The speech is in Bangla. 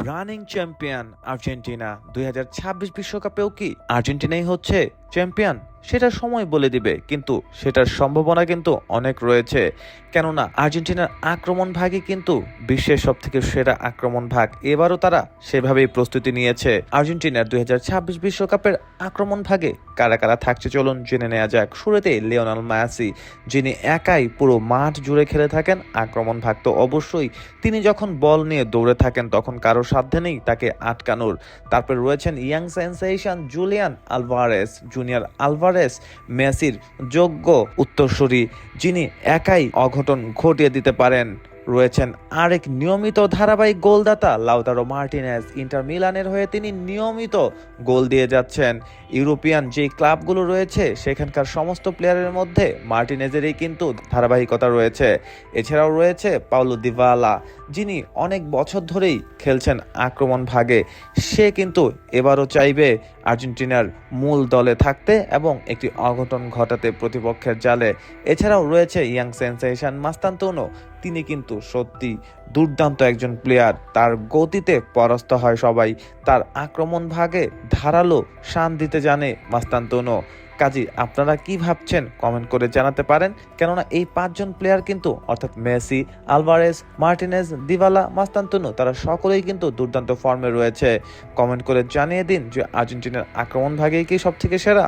রানিং চ্যাম্পিয়ন আর্জেন্টিনা ২০২৬ বিশ্বকাপেও কি আর্জেন্টিনাই হচ্ছে চ্যাম্পিয়ন? সেটা সময় বলে দিবে, কিন্তু সেটার সম্ভাবনা কিন্তু অনেক রয়েছে। কেননা আর্জেন্টিনার আক্রমণ ভাগই কিন্তু বিশ্বের সব থেকে সেরা আক্রমণ ভাগ। এবারও তারা সেভাবেই প্রস্তুতি নিয়েছে। আর্জেন্টিনার ২০২৬ বিশ্বকাপের আক্রমণ ভাগে কারা কারা থাকছে চলুন জেনে নেওয়া যাক। শুরুতেই লিওনেল মেসি, যিনি একাই পুরো মাঠ জুড়ে খেলে থাকেন আক্রমণ ভাগ। তো অবশ্যই তিনি যখন বল নিয়ে দৌড়ে থাকেন তখন কারো সাধ্যে নেই তাকে আটকানোর। তারপর রয়েছেন young sensation Julian Alvarez, junior Alvarez, মেসির যোগ্য উত্তরসূরি, যিনি একাই অঘটন ঘটিয়ে দিতে পারেন। রয়েছেন আরেক নিয়মিত ধারাবাহিক গোলদাতা লাউতারো মার্টিনেজ, ইন্টার মিলানের হয়ে তিনি নিয়মিত গোল দিয়ে যাচ্ছেন। ইউরোপিয়ান যে ক্লাবগুলো রয়েছে সেখানকার সমস্ত প্লেয়ারের মধ্যে মার্টিনেজেরই কিন্তু ধারাবাহিকতা রয়েছে। এছাড়াও রয়েছে পাওলো দিবালা, যিনি অনেক বছর ধরেই খেলছেন আক্রমণ ভাগে। সে কিন্তু এবারও চাইবে আর্জেন্টিনার মূল দলে থাকতে এবং একটি অঘটন ঘটাতে প্রতিপক্ষের জালে। এছাড়াও রয়েছে ইয়াং সেন্সেশন মাস্তান্তোনো, তিনি কিন্তু সত্যি দুর্দান্ত একজন প্লেয়ার। তার গতিতে পরাস্ত হয় সবাই, তার আক্রমণ ভাগে ধারালো শান দিতে জানে মাস্তান্তোনো। কাজী আপনারা কি ভাবছেন কমেন্ট করে জানাতে পারেন, কেননা এই পাঁচজন প্লেয়ার কিন্তু অর্থাৎ মেসি, আলভারেস, মার্টিনেজ, দিবালা, মাস্তান্তোনো তারা সকলেই কিন্তু দুর্দান্ত ফর্মে রয়েছে। কমেন্ট করে জানিয়ে দিন যে আর্জেন্টিনার আক্রমণ ভাগেই কি সব থেকে সেরা।